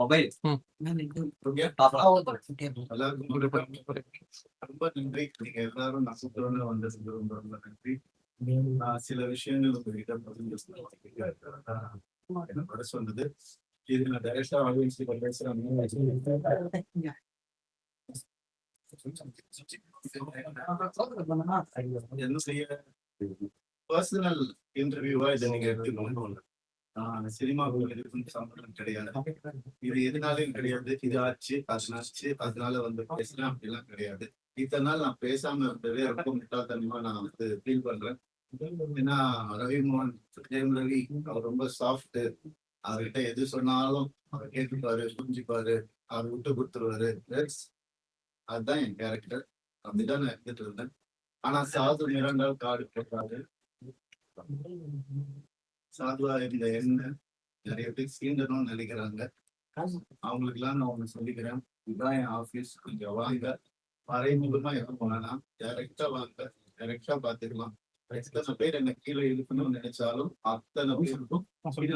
Mobile ரொம்ப நன்றி. நீங்க எல்லாரும் நசுக்கிறோன்னு வந்ததுக்கு ரொம்ப ரொம்ப நன்றி. சில விஷயங்கள் உங்ககிட்ட என்னோட சொன்னது இது நான் டைரக்டா ஆடியன்ஸ் பேசுறேன். என்னுடைய பர்சனல் இன்டர்வியூவா இதை நீங்க எடுத்துக்கணும். சினிமாவுக்கு எதுக்கும் சம்பளம் கிடையாது. இது எதுனாலும் கிடையாது. இது ஆச்சு அதனால வந்து பேசலாம் அப்படிலாம் கிடையாது. இத்தனை நாள் நான் பேசாம இருந்ததே ரொம்ப முட்டாள்தனமா நான் வந்து ஃபீல் பண்றேன். ஏன்னா ரவிமோகன் ஜெயம் ரவி அவர் ரொம்ப சாஃப்ட். அவர்கிட்ட எது சொன்னாலும் அவர் கேட்டுப்பாரு, புரிஞ்சுப்பாரு, அவர் விட்டு கொடுத்துருவாரு. அதுதான் என் கேரக்டர். அப்படிதான் நான் எடுத்துட்டு இருந்தேன். ஆனா சாது மிரண்டால் காடு போட்டாரு. சாதுவா இருந்த என்ன நிறைய பேர் சீண்டணும்னு நினைக்கிறாங்க. அவங்களுக்கு எல்லாம் நான் ஒண்ணு சொல்லிக்கிறேன். இதுதான் என் ஆபீஸ். கொஞ்சம் வாங்க. மறைமுகமா எதுவும் போனா டைரக்டா வாங்க. டைரக்டா பாத்துக்கலாம். எத்தனை பேர் என்ன கீழே இழுக்கணும்னு நினைச்சாலும் அத்தனை பேருக்கும்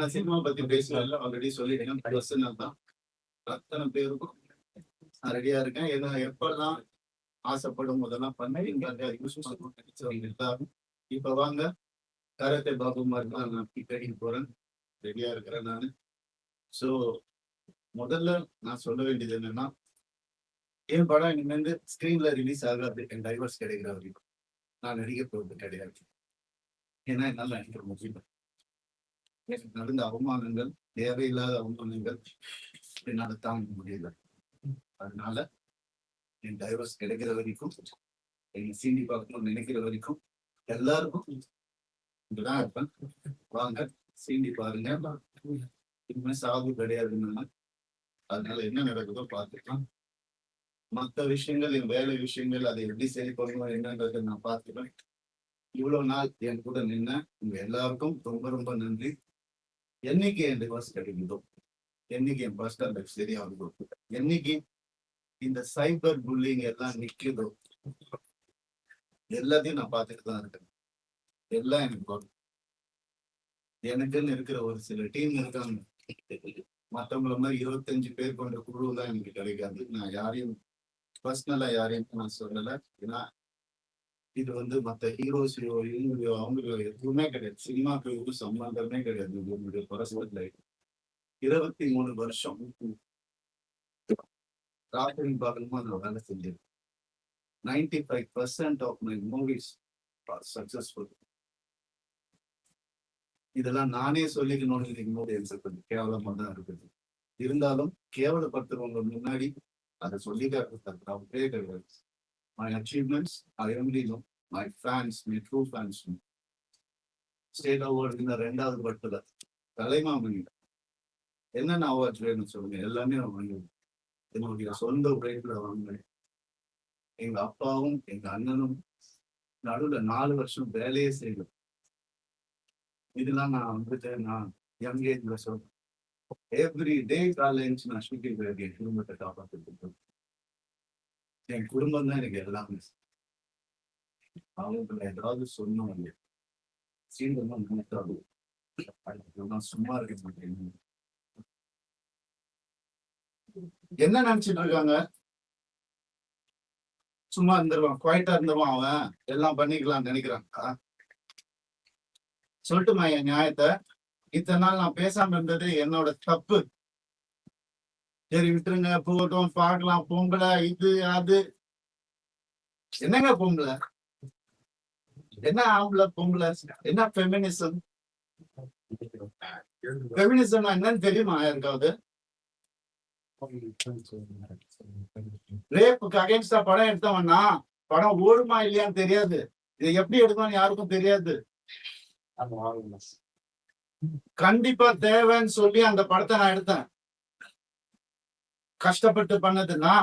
நான் சினிமா பத்தி பேசுறதுல ஆல்ரெடி சொல்லிட்டேன். பர்சனல் தான். அத்தனை பேருக்கும் நான் ரெடியா இருக்கேன். ஏன்னா எப்பெல்லாம் ஆசைப்படும் போதெல்லாம் பண்ணி நினைச்சவங்க இப்ப வாங்க. கராத்தே பாபு மாதிரி தான் நான் பிக்கடிக்கு போறேன். ரெடியா இருக்கிறேன் நான். ஸோ முதல்ல நான் சொல்ல வேண்டியது என்னன்னா, என் படம் இனிமேல் ஸ்கிரீன்ல ரிலீஸ் ஆகாது. என் டைவர்ஸ் கிடைக்கிற வரைக்கும் நான் நடிக்க போறது கிடையாது. ஏன்னா என்னால் நடிக்கிற முடியல. எனக்கு நடந்த அவமானங்கள், தேவையில்லாத அவமானங்கள் என்னால் தாங்க முடியல. அதனால என் டைவர்ஸ் கிடைக்கிற வரைக்கும், என் சீண்டி பார்க்கணும்னு நினைக்கிற வரைக்கும் எல்லாருக்கும் இப்படிதான் இருப்பேன். வாங்க சீண்டி பாருங்க. இனிமே சாவு கிடையாதுன்னு. அதனால என்ன நடக்குதோ பார்த்துக்கலாம். மற்ற விஷயங்கள், என் வேலை விஷயங்கள், அதை எப்படி சரி பண்ணணும் என்னன்றதை நான் பார்த்துப்பேன். இவ்வளவு நாள் என் கூட நின்ன உங்க எல்லாருக்கும் ரொம்ப ரொம்ப நன்றி. என்னைக்கு என் டிவோர்ஸ் கிடைக்குதோ, என்னைக்கு என் பர்சனல் லைஃப் சரியாகுதோ, என்னைக்கு இந்த சைபர் புல்லிங் எல்லாம் நிக்குதோ, எல்லாத்தையும் நான் பார்த்துட்டு தான் இருக்கேன். எல்லாம் எனக்கு எனக்குன்னு இருக்கிற ஒரு சில டீம் இருக்காங்க. மற்றவங்கள மாதிரி 25 பேர் கொண்ட குழு தான் எனக்கு கிடைக்காது. நான் யாரையும் பர்சனலா யாரையும் நான் சொல்லலை. ஏன்னா இது வந்து மற்ற ஹீரோஸையோ இவங்களையோ அவங்களோ எதுவுமே கிடையாது. சினிமாக்கு எதுவும் சம்பந்தமே கிடையாது. உங்களுடைய பர்சனல் லைஃப் 23 வருஷம் ராத்திரி பாகமா நான் வேலை செஞ்சேன். 95% of my movies are successful. இதெல்லாம் நானே சொல்லிக்கணும்னு போது எனக்கு கொஞ்சம் கேவலமா தான் இருக்குது. இருந்தாலும் கேவலப்படுத்துறவங்க முன்னாடி அதை சொல்லிட்டே கிடையாது. My achievements I only know. My fans, my true fans. State award இந்த 2வது படத்துல தலைமாமணி என்னென்ன அவார்ட்ஸ் வேணும்னு சொல்லுங்க. எல்லாமே நான் வாங்குவேன். என்னுடைய சொந்த உழைப்புல வாங்கினேன். எங்க அப்பாவும் எங்க அண்ணனும் நடுவுல 4 வருஷம் வேலையே செய்யணும். இதெல்லாம் நான் வந்துட்டு நான் யங் ஏஜ்ல சொல்றேன். எவ்ரி டே காலைல எழுந்து நான் ஷூட்டிங் போயிருக்கேன். என் குடும்பத்தை காப்பாற்றிட்டு என் குடும்பம் தான் எனக்கு எல்லாமே. அவங்கள ஏதாவது சொன்னோம் சீண்டெல்லாம் நினைக்காது. நான் சும்மா இருக்க மாட்டேன். என்ன நினைச்சிட்டு இருக்காங்க? சும்மா இருந்துருவான், குவைட்டா இருந்துருவான், அவன் எல்லாம் பண்ணிக்கலாம்னு நினைக்கிறாங்க. சொல்லட்டுமா என் நியாயத்தை? இத்தனை நாள் நான் பேசாம இருந்தது என்னோட தப்பு. சரி விட்டுருங்க, போகட்டும், பார்க்கலாம். பொம்பளை இது அது என்னங்க பொம்பளை? என்ன ஆம்பளை பொம்பளை? என்ன ஃபெமினிசம்? ஃபெமினிசம் என்னன்னு தெரியுமா யாருக்காவது? ரேப்புக்கு அகைன்ஸ்டா படம் எடுத்தவன்னா படம் ஓடுமா இல்லையான்னு தெரியாது. இதை எப்படி எடுக்கணும்னு யாருக்கும் தெரியாது. கண்டிப்பா தேவைன்னு சொல்லி அந்த படத்தை நான் எடுத்தேன். கஷ்டப்பட்டு பண்ணதுன்னா,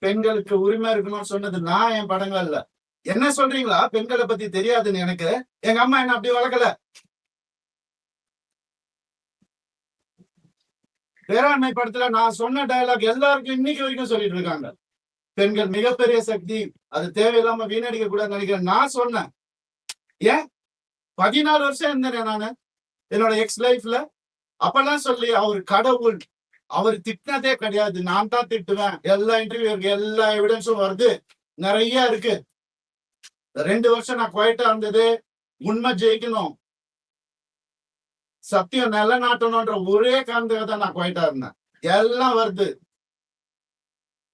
பெண்களுக்கு உரிமை இருக்கணும்னு சொன்னதுன்னா என் படங்கள்ல. என்ன சொல்றீங்களா? பெண்களை பத்தி தெரியாதுன்னு எனக்கு. எங்க அம்மா என்ன அப்படி வளர்க்கல. பேராண்மை படத்துல நான் சொன்ன டயலாக் எல்லாருக்கும் இன்னைக்கு வரைக்கும் சொல்லிட்டு இருக்காங்க. பெண்கள் மிகப்பெரிய சக்தி, அது தேவையில்லாம வீணடிக்க கூடாதுன்னு நினைக்கிறேன். நான் சொன்னேன். ஏன் 14 வருஷம் இருந்தேன் நானு என்னோட எக்ஸ் லைஃப்ல. அப்பெல்லாம் சொல்லி அவர் கடவுள், அவர் திட்டினதே கிடையாது, நான் தான் திட்டுவேன். எல்லா இன்டர்வியூ இருக்கு, எல்லா எவிடன்ஸும் வருது, நிறைய இருக்கு. 2 வருஷம் நான் குவைட்டா இருந்தது உண்மை ஜெயிக்கணும், சத்தியம் நிலநாட்டணும்ன்ற ஒரே காரணத்துக்காக தான் நான் குவைட்டா இருந்தேன். எல்லாம் வருது.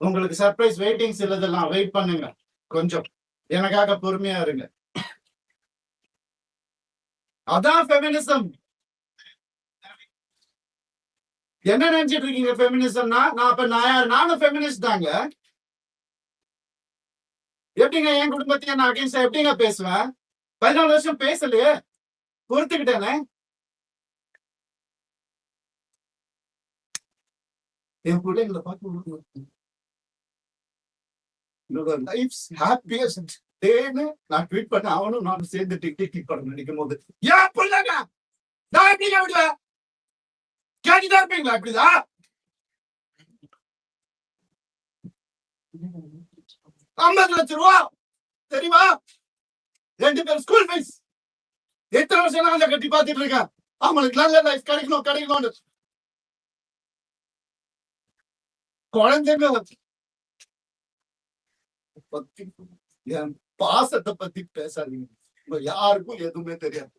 உங்களுக்கு சர்ப்ரைஸ் வெயிட்டிங்ஸ் இல்லதெல்லாம் வெயிட் பண்ணுங்க, கொஞ்சம் எனக்காக பொறுமையா இருங்க. அதான் ஃபெமினிசம். என்ன நினைச்சிட்டு இருக்கீங்க ஃபெமினிசம்னா? நானும் ஃபெமினிஸ்ட் தாங்க. எப்படிங்க என் குடும்பத்தையே நான் அகைன்ஸ்டா எப்படிங்க பேசுவேன்? 14 வருஷம் பேசலையே, பொறுத்துக்கிட்டேனே. என் பிள்ளைங்களை பார்த்து லைஃப்ஸ் ஹாப்பியஸ்ட் டேன்னு நான் ட்வீட் பண்ண, அவனும் நானும் சேர்ந்து டிக் படம் நினைக்கும் போது ஏன் பிள்ளைங்க நான் எப்படிங்க விடுவேன்? கேட்டுதான் இருப்பீங்களா? இப்படிதான் 50 லட்சம் ரூபா தெரியுமா? 2 பேர் ஸ்கூல் ஃபீஸ். எத்தனை வருஷம் நான் கட்டி பார்த்துட்டு இருக்கேன். அவங்களுக்கு நல்ல லைஃப் கிடைக்கணும்னு. குழந்தைங்க பத்தி, என் பாசத்தை பத்தி பேசாதீங்க. யாருக்கும் எதுவுமே தெரியாது.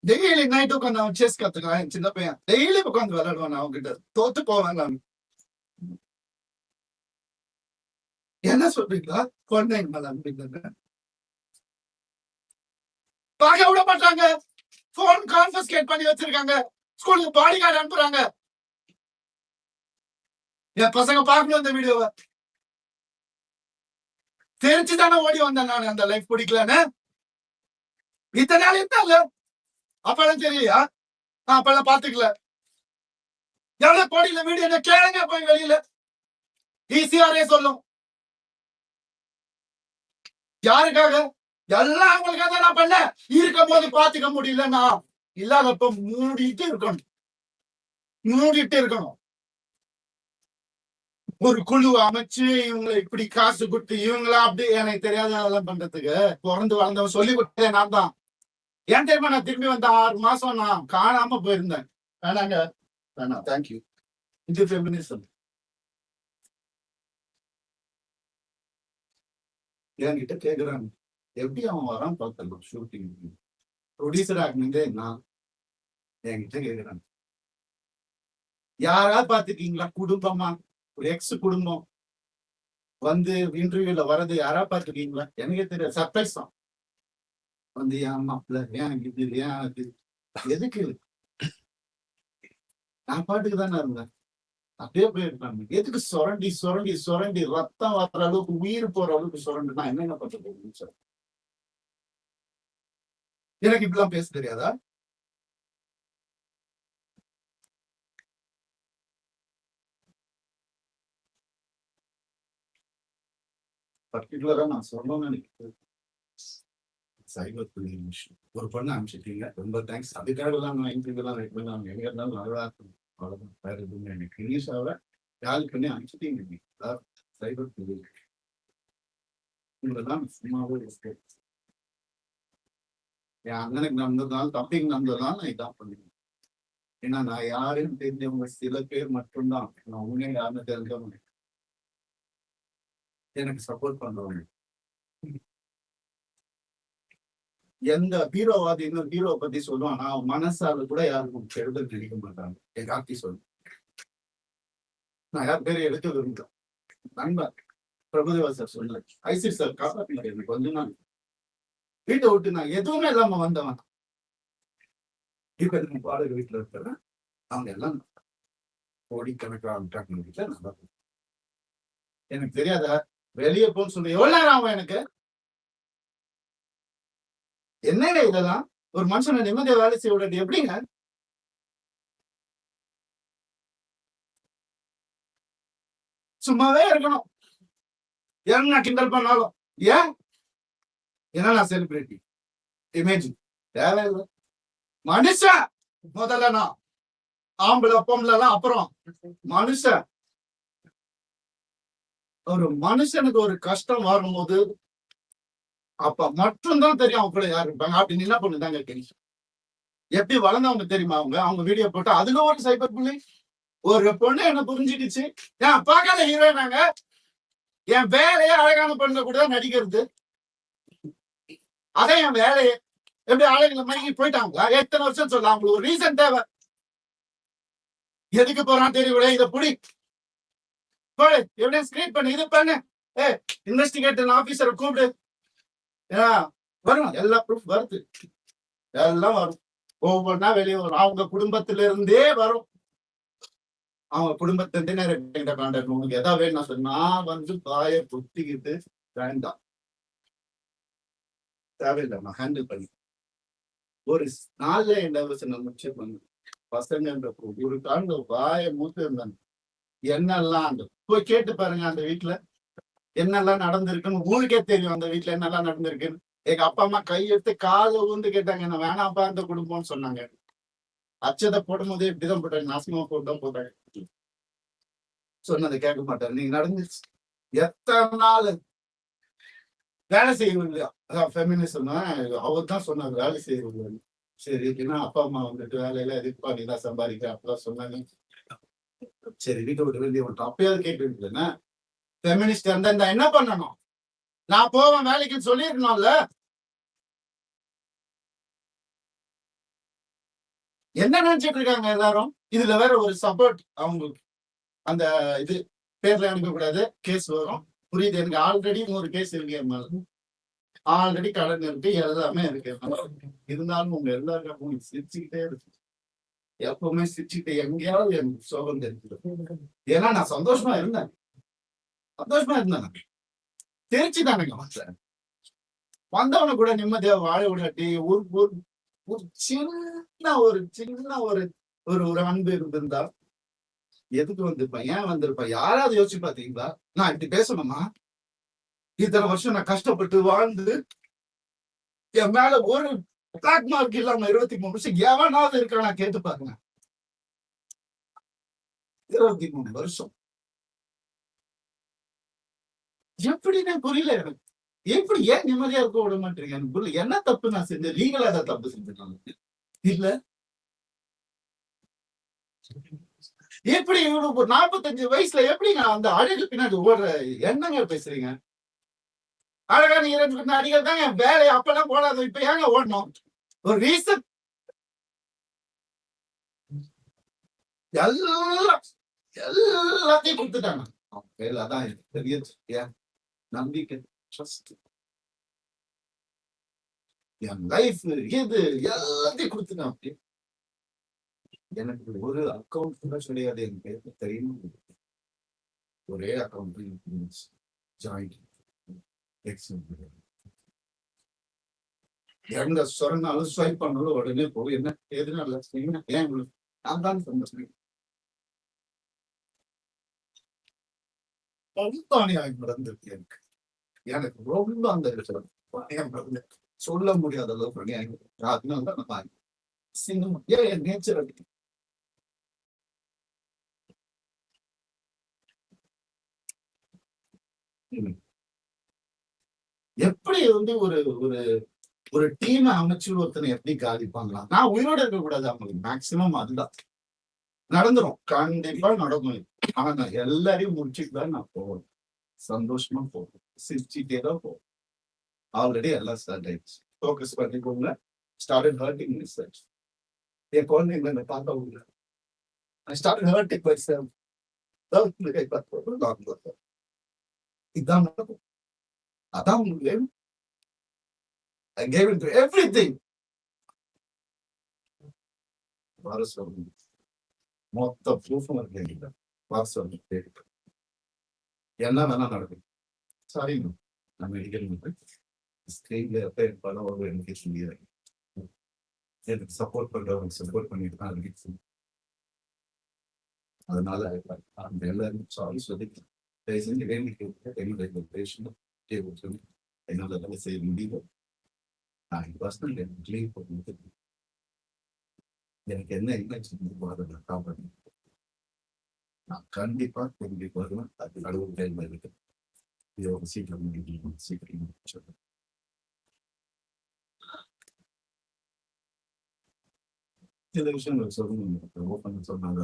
டெய்லி நைட் உட்காந்து அவன் செஸ் கத்துக்கான். சின்ன பையன் டெய்லி உட்காந்து விளையாடுவான். அவங்க கிட்ட தோத்து போவேன் நான். என்ன சொல்றீங்களா? குழந்தைங்க மேல அனுப்பிங்க பார்க்க விட மாட்டாங்க. போன் கான்ஃபிஸ்கேட் பண்ணி வச்சிருக்காங்க. ஸ்கூலுக்கு பாடி கார்டு அனுப்புறாங்க. என் பசங்க பார்க்கணும் இந்த வீடியோவை. தெரிஞ்சுதானே ஓடி வந்தேன் நான். அந்த லைஃப் பிடிக்கலன்னு இத்தனை நாள் இருந்தால அப்பெல்லாம் தெரியலையா? நான் அப்பெல்லாம் பாத்துக்கல. எவ்வளவு கோடியில வீடியோ என்ன கேளுங்க போய் வெளியில. ஈஸியாரே சொல்லும். யாருக்காக? எல்லாம் அவங்களுக்காக நான் பண்ண. இருக்கும் போது பாத்துக்க முடியலன்னா இல்லாதப்ப மூடிட்டு இருக்கணும். ஒரு குழு அமைச்சு இவங்களை இப்படி காசு கொடுத்து இவங்களா அப்படி எனக்கு தெரியாத அதெல்லாம் பண்றதுக்கு பிறந்து வளர்ந்தவன் சொல்லி கொடுத்தேன் நான் தான். ஏன் தெரியுமா? நான் திரும்பி வந்த 6 மாசம் நான் காணாம போயிருந்தேன். வேணாங்க, வேணாம், தேங்க்யூ. இது ஃபெமினிசம். என்கிட்ட கேக்குறாங்க எப்படி அவன் வரான் பார்த்தல ஷூட்டிங் ப்ரொடியூசர் ஆகினதே நான். என்கிட்ட கேக்குறாங்க யாராவது பாத்துக்கீங்களா குடும்பமா? ஒரு எக்ஸ் குடும்பம் வந்து இன்டர்வியூல வர்றது யாரா பாத்துக்கீங்களா? எனக்கே தெரியாது. சர்ப்ரைஸ் தான். வந்து ஏன் மாப்பிள்ள, ஏன் இது, ஏன் அது, எதுக்கு? நான் பாட்டுக்கு தானே இருந்தேன். அப்படியே போயிருக்காங்க. எதுக்கு சுரண்டி ரத்தம் வர்ற அளவுக்கு உயிர் போற அளவுக்கு சுரண்டு நான் என்னென்ன பண்றது சார்? எனக்கு இப்படிலாம் பேச தெரியாதா? பர்டிகுலரா நான் சொல்லணும்னு நினைக்கிறேன். சைபர் புல்லிங் விஷயம். ஒரு பொண்ணு அனுப்பிச்சிட்டீங்க, ரொம்ப தேங்க்ஸ். அதுக்காக எல்லாம் நான் இன்டர்வியூலாம் வெயிட் பண்ணி அவங்க எங்க இருந்தாலும் நல்லா இருக்கும். அவ்வளவுதான், வேற எதுவுமே எனக்கு இனிஷாவை கால் பண்ணி அனுப்பிச்சிட்டீங்க. சைபர் புல்லிங் உங்களெல்லாம் சும்மாவே இருக்கு. என் அண்ணனுக்கு நடந்ததுனால, தம்பிக்கு நடந்ததுனால நான் இதான் பண்ணுவேன். ஏன்னா நான் யாருன்னு தெரிஞ்சவங்க சில பேர் மட்டும்தான். நான் உண்மையை யாருன்னு தெரிஞ்சவங்க எனக்கு சப்போர்ட் பண்றவங்க. எந்த ஹீரோவாதி இன்னும் ஹீரோவை பத்தி சொல்லுவான், நான் மனசால கூட யாருக்கும் கெடுதல் நினைக்க மாட்டாங்க. என் கார்த்தி சொல்லு, நான் யார் பேரை எடுக்க விரும்புகிறேன். நண்பர் பிரபுதேவா சார் சொல்லல, ஐசிர் சார் காப்பாற்றினார் எனக்கு கொஞ்ச நாள். வீட்டை விட்டு நான் எதுவுமே இல்லாம வந்தவன். இப்ப வாடகை வீட்டுல இருக்கிறேன். அவங்க எல்லாம் கோடிக்கணக்கான வீட்டுல நல்லா எனக்கு தெரியாத வெளியே போன்னு சொல்லி எவ்வளவு நேரம் ஆகும் எனக்கு? என்னங்க இதெல்லாம்? ஒரு மனுஷனை நிம்மதியா வேலை செய்ய விடாது எப்படிங்க? சும்மாவே இருக்கணும். என்ன கிண்டல் பண்ணாலும் ஏன்? ஏன்னா நான் செலிபிரிட்டி இமேஜ் தேவையில்லை. மனுஷன் முதல்ல, நான் ஆம்பளை பொம்பளைலாம் அப்புறம். மனுஷன், ஒரு மனுஷனுக்கு ஒரு கஷ்டம் வரும்போது அப்ப மட்டும்தான் தெரியும் அவங்க கூட யார் இருப்பாங்க. அப்படின்னு என்ன பண்ணுதாங்க தெரியும். எப்படி வளர்ந்தவங்க தெரியுமா அவங்க? அவங்க வீடியோ போட்டு அதுல ஒரு சைபர் புள்ளி. ஒரு பொண்ணு என்ன புரிஞ்சுக்கிச்சு. ஏன் பார்க்காத ஹீரோயினாங்க. என் வேலையே அழகான பொண்ணு கூட தான் நடிக்கிறது. அதான் என் வேலையே. எப்படி ஆளுங்களை மயங்கி போயிட்டாங்களா? எத்தனை வருஷம் சொல்ல அவங்களுக்கு ஒரு ரீசன் தேவை. எதுக்கு போறான்னு தெரியல. இதை புடி போடு, எவிடன்ஸ் கிரியேட் பண்ணு, இது பண்ணு, இன்வெஸ்டிகேட்டர் ஆபீசரை கூப்பிடு. வரும், எல்லா ப்ரூஃப் வருது, எல்லாம் வரும். ஒவ்வொன்னா வெளியே வரும். அவங்க குடும்பத்தில இருந்தே வரும். அவங்க குடும்பத்திலிருந்தே நிறைய கான்டாக்ட். உங்களுக்கு எதாவது வேணும் சொன்னா வந்து காய குத்திக்கிட்டு வேண்டாம், தேவையில்லை, நான் ஹேண்டில் பண்ணி ஒரு நாள்ல என்ன முடிச்சு பண்ணு. பசங்க ஒரு காண்ட வாய மூத்து இருந்தாங்க. என்னெல்லாம் போய் கேட்டு பாருங்க அந்த வீட்டுல என்னெல்லாம் நடந்திருக்குன்னு. ஊருக்கே தெரியும் அந்த வீட்டுல என்னெல்லாம் நடந்திருக்குன்னு. எங்க அப்பா அம்மா கையெடுத்து காலை ஊந்து கேட்டாங்க, என்ன வேணாப்பா அந்த குடும்பம்னு சொன்னாங்க. அச்சதை போடும் போதே இப்படிதான் போட்டாங்க, நாசமா போட்டுதான் போட்டாங்க. சொன்னதை கேட்க மாட்டாரு. நீங்க நடந்துச்சு எத்தனை நாள் வேலை செய்யணும் இல்லையா? அதான் ஃபெமினிசம் அவர் தான் சொன்னார், வேலை செய்யணும். சரி, ஏன்னா அப்பா அம்மா வந்துட்டு வேலையில எதுக்குப்பா நீ தான் சம்பாதிக்கிற அப்பதான் சொன்னாங்க. சரி, வீட்டை விட்டு வெளியே விட்டோம். அப்பயாவது கேட்டு ஃபெமினிஸ்ட் இருந்தா என்ன பண்ணணும்? நான் போவேன் வேலைக்குன்னு சொல்லிருக்கணும்ல. என்ன நினைச்சிட்டு இருக்காங்க எல்லாரும்? இதுல வேற ஒரு சப்போர்ட் அவங்களுக்கு. அந்த இது பேர்ல அனுப்பக்கூடாது, கேஸ் வரும். புரியுது எனக்கு. ஆல்ரெடி 100 கேஸ் இருக்கு, ஆல்ரெடி கடன் இருக்கு, எல்லாமே இருக்கு. இருந்தாலும் உங்க எல்லாருக்கும் சிரிச்சுக்கிட்டே இருக்கு. எப்பவுமே சிரிச்சுக்கிட்டு எங்கேயாவது எனக்கு சோகம் தெரிஞ்சு. ஏன்னா நான் சந்தோஷமா இருந்தேன், தெரிச்சுதானுங்க வந்தவனை கூட நிம்மதியா வாழ விடாட்டி ஒரு சின்ன ஒரு அன்பு இருந்திருந்தா எதுக்கு வந்திருப்பேன், ஏன் வந்திருப்பேன்? யாராவது யோசிச்சு பாத்தீங்களா? நான் இப்படி பேசணுமா? இத்தனை வருஷம் நான் கஷ்டப்பட்டு வாழ்ந்து என் மேல ஒரு பிளாக் மார்க் இல்லாம 23 வருஷம் எவனாவது இருக்கா? நான் கேட்டு பாருங்க. 23 வருஷம் எப்படின்னு புரியல எனக்கு. எப்படி ஏன் நிம்மதியா இருக்க விட மாட்டீங்க? எனக்கு புரியல. என்ன தப்பு நான் செஞ்சேன்? லீகலா ஏதாவது தப்பு செஞ்சுட்டாங்க இல்ல? எப்படி 45 வயசுல எப்படிங்க அந்த அழகு பின்னாடி ஓடுற என்னங்க பேசுறீங்க? அழகான இரண்டு நடிகர் தாங்க என் வேலை. அப்பெல்லாம் போடாத, இப்ப ஏங்க ஓடணும்? ஒரு ரீசன். எல்லாத்தையும் கொடுத்துட்டாங்க. அதான் பெரிய நம்பிக்கை, ட்ரஸ்ட், என் லைஃப் இது எல்லாத்தையும் கொடுத்துட்டான். எனக்கு ஒரு அக்கௌண்ட் கூட கிடையாது, என் பேருக்கு தெரியும். ஒரே அக்கௌண்ட் ஜாயிண்ட். எங்க சொன்னாலும் ஸ்வைப் பண்ணாலும் உடனே போய் என்ன எதுனால ஏன் நான் தான் சொன்னேன். நடந்திருக்கு எனக்கு. எனக்கு ரொம்ப அந்த சொல்ல முடியாத அளவுக்கு அதனால தான் என் நேச்சர் அடிக்கும். எப்படி வந்து ஒரு ஒரு ஒரு டீம் அமைச்சு ஒருத்தனை எப்படி காலிப்பாங்களா? நான் உயிரோட இருக்க கூடாது. அவங்களுக்கு மேக்சிமம் அதுதான் நடந்துரும், கண்டிப்பா நடக்கும். ஆனா நான் எல்லாரையும் முடிச்சுட்டு தான் நான் போவேன். சந்தோஷமா போவேன், சிரிச்சுட்டே தான் போவேன். ஆல்ரெடி எல்லாம் ஸ்டார்ட் ஆயிடுச்சு. ஃபோக்கஸ் பண்ணிக்கோங்க. Started hurting research. என் குழந்தைங்களை என்ன பார்க்க முடியல. I started hurting myself. இதான் நடக்கும். அதான் உங்களுக்கு வேணும். I gave into everything. மொத்த ப்ரூஃபும் இருக்கு. என்ன வேணா நடக்கும். சாரி, நான் மெடிக்கல் ஸ்கிரீன்ல எப்ப படம் ஒரு எனக்கு சொல்லிடுறேன். எனக்கு சப்போர்ட் பண்றவங்க சப்போர்ட் பண்ணிட்டு தான் இருக்கு. அதனால அந்த எல்லாரும் சாரி சொல்லி செஞ்சு என்னுடைய என்னோட வேலை செய்ய முடியல. நான் பர்சனல் எனக்கு என்ன அதை நான் காப்பாற்ற நான் கண்டிப்பா திரும்பி வருவேன். அது கடவுள் கையில் இருக்கு. இது ஒரு சீக்கிரம் சீக்கிரம் சில விஷயங்கள் சொல்லணும் ஓப்பன் சொன்னாங்க.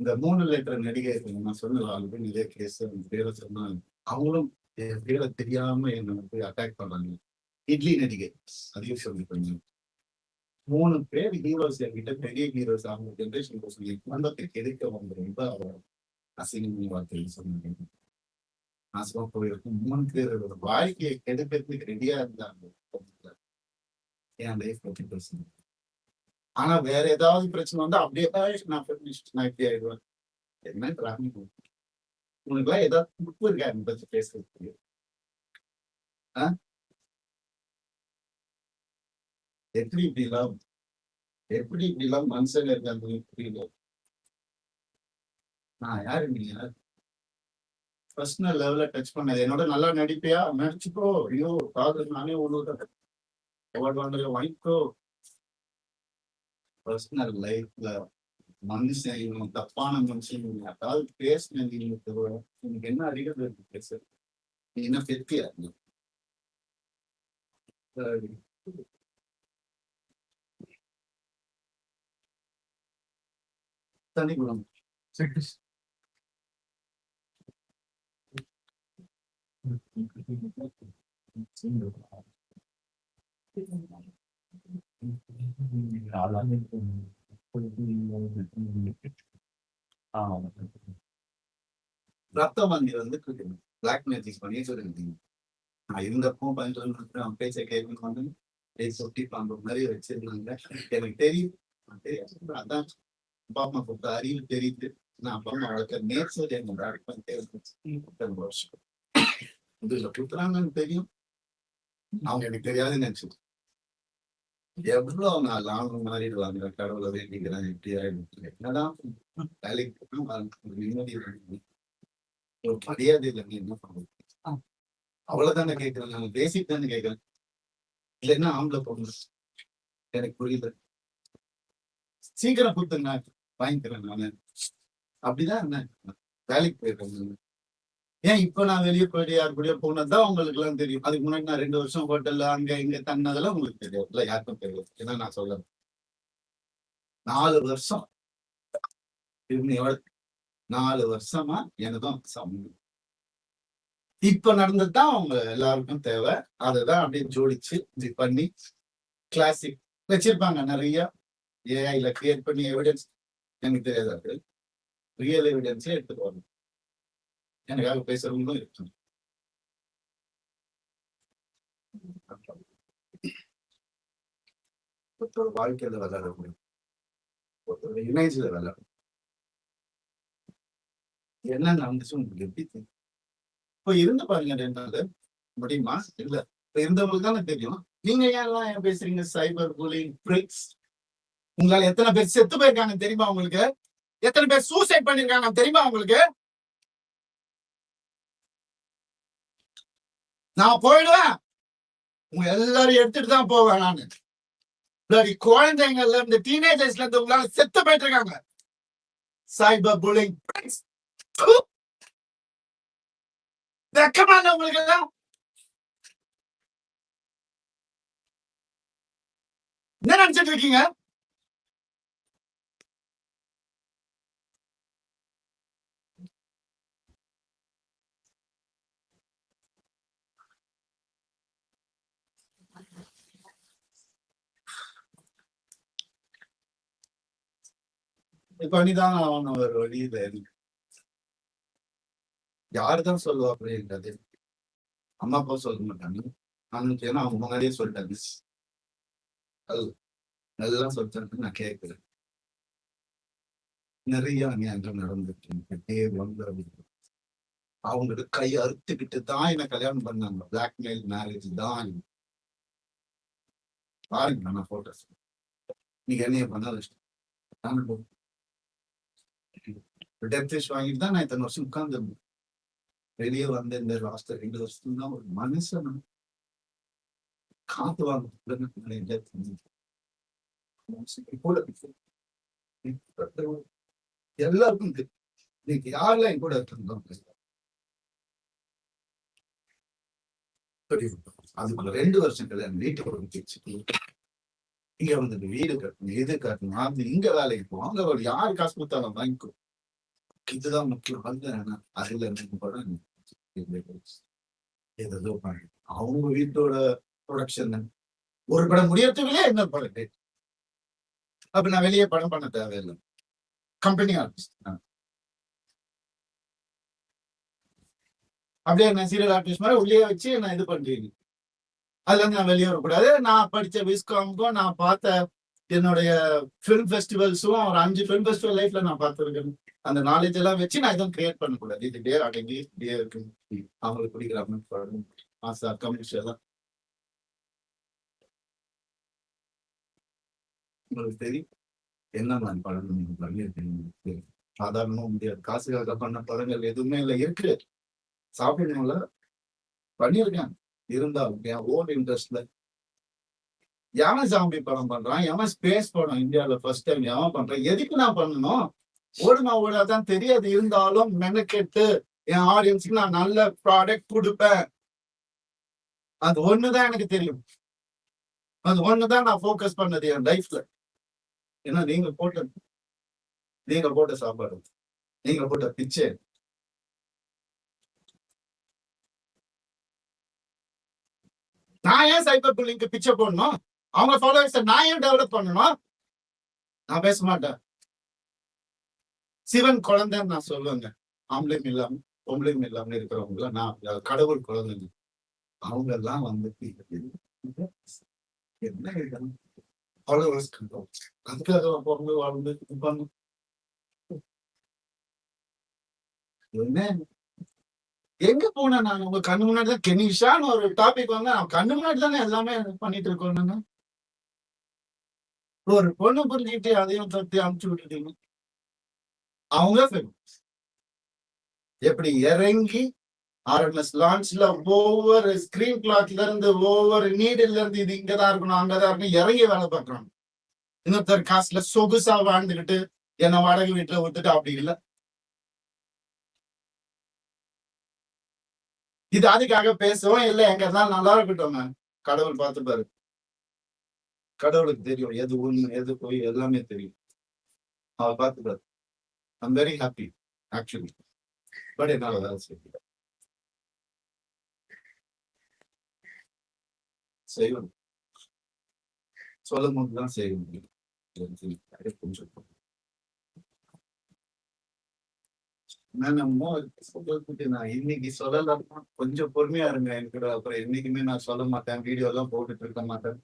இந்த 3 லிட்டர் நடிகை நான் சொன்னது ஆல்ரெடி இதே கேஸ் பேரை சொன்னாங்க. அவங்களும் என் பேரை தெரியாம என்ன வந்து அட்டாக் பண்றாங்க. இட்லி நடிகை அதையும் சொல்லிருப்பாங்க. 3 பேர் ஹீரோஸ் என்கிட்ட பெரிய ஹீரோஸ் அவங்க ஜென்ரேஷன் சொல்லி குடும்பத்துக்கு எதிர்க்க வந்து ரொம்ப அசிங்கமான வார்த்தைகள் சொன்னாங்க. நாசமா போயிருக்கும் 3 பேரோட வாழ்க்கையை கெடுக்கிறதுக்கு ரெடியா இருந்தாங்க. என் லைஃப் பத்தி பேசுங்க. ஆனா வேற ஏதாவது பிரச்சனை வந்தா அப்படியே நான் இப்படி ஆயிடுவேன். என்ன டிராமி உனக்கு எல்லாம் ஏதாவது துப்பு இருக்கா என்னை பத்தி பேசுறதுக்கு? எப்படி இப்படிலாம் மனுஷங்க இருக்காங்க புரியல. நான் யாரு நீங்க பர்சனல் லெவல்ல டச் பண்ணது என்னோட நல்லா நடிப்பியா நடிச்சுக்கோ. ஐயோ காதல் நானே ஒண்ணு வாங்கிக்கோ. பர்சனல் லைஃப்ல மனுஷன் இவங்க தப்பான மனுஷன் யாராவது பேசினீங்க எனக்கு என்ன அதிகம் இருக்கு பேச நீ என்ன பெத்தியா தனிக்குளம் ரத்த வங்கி வந்து பிளாக் மேஜிக் பண்ணி சொல்லிருந்தீங்க. நான் இருந்தப்போ பண்ணிட்டு அவன் பேச்சை கேட்கணும் சொட்டி பண்ற மாதிரி வச்சிருந்தாங்க. எனக்கு தெரியும் அதான் அப்பா அம்மா கொடுத்த அறிவு தெரியுது. நான் அப்பா அம்மா வளர்க்க நேச்சர் என்னோட வருஷம் இதுல குத்துறாங்கன்னு தெரியும். அவங்க எனக்கு தெரியாதுன்னு நினைச்சது. எவ்வளவு நாள் அவங்க மாறிடுவாங்க கடவுளை வேண்டிக்கிறேன் எப்படி ஆயிடும் என்னதான் வேலைக்கு நிம்மதி ஒரு மரியாதை இல்லை. நீ என்ன பண்ணுறது அவ்வளவுதானே கேட்கிறேன். நான் பேசிக் தானே கேட்கிறேன். இல்லைன்னா ஆம்பளை பொண்ணு எனக்கு புரியல. சீக்கிரம் கொடுத்துங்க வாங்கிக்கிறேன் நானு. அப்படிதான் என்ன வேலைக்கு போயிருக்கேன். ஏன் இப்ப நான் வெளியே போயிட்டு யாரு கூடயோ போனதுதான் உங்களுக்கு எல்லாம் தெரியும். அதுக்கு முன்னாடி நான் 2 வருஷம் ஹோட்டல்ல அங்க இங்க தன்னதெல்லாம் உங்களுக்கு தெரியும். இல்ல யாருக்கும் தெரியும். ஏன்னா நான் சொல்ல 4 வருஷம் 4 வருஷமா எனக்கும் சமம். இப்ப நடந்ததுதான் அவங்க எல்லாருக்கும் தேவை. அதைதான் அப்படியே ஜோடிச்சு இப்படி பண்ணி கிளாசிக் வச்சிருப்பாங்க நிறைய ஏஐல கிரியேட் பண்ணி எவிடன்ஸ். எனக்கு தெரியாது ரியல் எவிடன்ஸே எடுத்துட்டு வரணும். எனக்காக பேசுறவங்களும் இருக்கு. ஒருத்தரோட வாழ்க்கையில விளையாட முடியும். ஒருத்தரோட இமேஜ்ல விளையாட என்ன நடந்துச்சு உங்களுக்கு எப்படி தெரியும்? இப்ப இருந்து பாருங்க என்னால முடியுமா? இல்ல இப்ப இருந்தவங்களுக்கு தானே தெரியும். நீங்க ஏன்லாம் ஏன் பேசுறீங்க? Cyber bullying tricks. உங்களால எத்தனை பேர் செத்து போயிருக்காங்க தெரியுமா உங்களுக்கு? எத்தனை பேர் சூசைட் பண்ணிருக்காங்க தெரியுமா உங்களுக்கு? நான் போயிடுவேன். உங்க எல்லாரும் எடுத்துட்டு தான் போவேன் நானு. குழந்தைங்கள்ல இருந்து டீனேஜர்ஸ்ல இருந்து உங்களால செத்து போயிட்டு இருக்காங்க. சைபர் புல்லிங் வெக்கமான உங்களுக்கு எல்லாம் என்ன நினைச்சிட்டு இருக்கீங்க? பண்ணிதான் அவன் ஒரு வழியில யாருதான் சொல்லுவா அப்படின்றது அம்மா அப்பா சொல்ல மாட்டாங்க. ஏன்னா அவங்க முன்னாடியே சொல்லிட்டாங்க. நல்லா சொல்லிட்டாங்க. நான் கேட்கிறேன். நிறைய அநியாயங்கள் நடந்துட்டு அவங்களுக்கு கை அறுத்துக்கிட்டு தான் என்ன கல்யாணம் பண்ணாங்க. பிளாக்மெயில் மேரேஜ் தான். பாருங்க நான் போட்டோஸ். நீங்க என்னைய பண்ணாத டெத் ஃபிஷ் வாங்கிட்டு தான் நான் இத்தனை வருஷம் உட்கார்ந்துருந்தேன். வெளியே வந்த இந்த லாஸ்ட் 2 வருஷம் தான் ஒரு மனுஷன் காத்து வாங்க எல்லாருக்கும் இன்னைக்கு யாரெல்லாம் என் கூட இருந்தோம் அதுக்குள்ள 2 வருஷம் கல்யாணம் வீட்டுக்கு இங்க வந்துட்டு வீடு கட்டணும், எது கட்டணும், அது இங்க வேலைக்கு போகும், அங்க யாரு காசு கொடுத்தாலும் வாங்கிக்கும். இதுதான் முக்கியம். வந்து அதுல இருந்து படம் ஏதோ பண்ணு. அவங்க வீட்டோட ப்ரொடக்ஷன் ஒரு படம் முடியறதுக்குள்ளே இன்னொரு படம். அப்ப நான் வெளியே படம் பண்ண தேவையில்லை. கம்பெனி ஆர்டிஸ்ட் அப்படியே நான் சீரியல் ஆர்டிஸ்ட் மாதிரி உள்ளே வச்சு நான் இது பண்றீங்க. அதுல இருந்து நான் வெளியே வரக்கூடாது. நான் படிச்ச விஸ்காமுக்கும் நான் பார்த்த என்னுடைய ஃபிலிம் ஃபெஸ்டிவல்ஸும் ஒரு 5 ஃபிலிம் ஃபெஸ்டிவல் லைஃப்ல நான் பார்த்துருக்கேன். அந்த நாலேஜ் எல்லாம் வச்சு நான் எதுவும் கிரியேட் பண்ணக்கூடாது. இது டே அடங்கி இப்படியே இருக்கு. அவங்களுக்கு பிடிக்கிற மாதிரி ஆசா கம்யூனிஸ்ட் எல்லாம் உங்களுக்கு தெரியும். என்ன மாதிரி படம் நீங்க பண்ணியிருக்கீங்க? சாதாரணமா முடியாது. காசுக்காக பண்ண படங்கள் எதுவுமே இல்லை. இருக்கு, சாப்பிடணும்ல, பண்ணியிருக்கேன். இருந்தாலும் என் ஓன் இன்ட்ரெஸ்ட்ல எவன் சாம்பி படம் பண்றான், எவன் ஸ்பேஸ் படம் இந்தியாவில ஃபர்ஸ்ட் டைம் எவன் பண்றான், எதுக்கு நான் பண்ணணும்? ஓடுமா ஓடாதான் தெரியாது. இருந்தாலும் மெனக்கெட்டு என் ஆடியன்ஸுக்கு நான் நல்ல ப்ராடக்ட் கொடுப்பேன். அது ஒண்ணுதான் எனக்கு தெரியும். அது ஒண்ணுதான் நான் ஃபோக்கஸ் பண்ணது என் லைஃப்ல. ஏன்னா நீங்க போட்ட சாப்பாடு, நீங்க போட்ட பிச்சை, நான் ஏன் சைபர் புல்லிங்க்கு பிச்சை போடணும்? அவங்க ஃபாலோவர்ஸை நான் ஏன் டெவலப் பண்ணணும்? நான் பேச மாட்டேன். சிவன் குழந்தைன்னு நான் சொல்லுவேங்க. ஆம்பளையும் இல்லாம பொம்பளையும் இல்லாம இருக்கிறவங்க நான் கடவுள் குழந்தைங்க. அவங்க எல்லாம் வந்து என்ன ஃபாலோவர்ஸ் அதுக்காக பொண்ணு வாழ்ந்து இருப்பாங்க. என்ன எங்க போனேன் நான்? உங்க கண்ணு முன்னாடி தான் கெனிஷான்னு ஒரு டாபிக் வந்து கண்ணு முன்னாடி தானே எல்லாமே பண்ணிட்டு இருக்கோம். நாங்க ஒரு பொண்ணு புரிஞ்சுக்கிட்டு அதையும் தட்டி அமுச்சு விட்டுட்டீங்க. அவங்க எப்படி இறங்கி ஆர்என்எஸ் லான்ச்ல ஒவ்வொரு ஸ்கிரீன் கிளாத்ல இருந்து ஒவ்வொரு நீடில இருந்து இது இங்கதான் இருக்கணும் அங்கதான் இருக்கணும் இறங்கி வேலை பார்க்கறாங்க. இன்னொருத்தர் காசுல சொகுசா வாழ்ந்துகிட்டு என்ன வாடகை வீட்டுல விட்டுட்டு அப்படி இல்லை. இது அதுக்காக பேசுவோம் இல்லை, எங்க இருந்தாலும் நல்லா இருக்கட்டும். கடவுள் பார்த்துப்பாரு. கடவுளுக்கு தெரியும் எது உண்மை எது போய் எல்லாமே தெரியும். அவர் பார்த்துப்பாரு. I'm very happy actually. But என்னால வேலை செய்யணும். சொல்லும் போதுதான் செய்ய முடியும். நான் இன்னைக்கு சொல்லலாம், கொஞ்சம் பொறுமையா இருங்க என்கிட்ட. அப்புறம் என்னைக்குமே நான் சொல்ல மாட்டேன், வீடியோ எல்லாம் போட்டுட்டு இருக்க மாட்டேன்.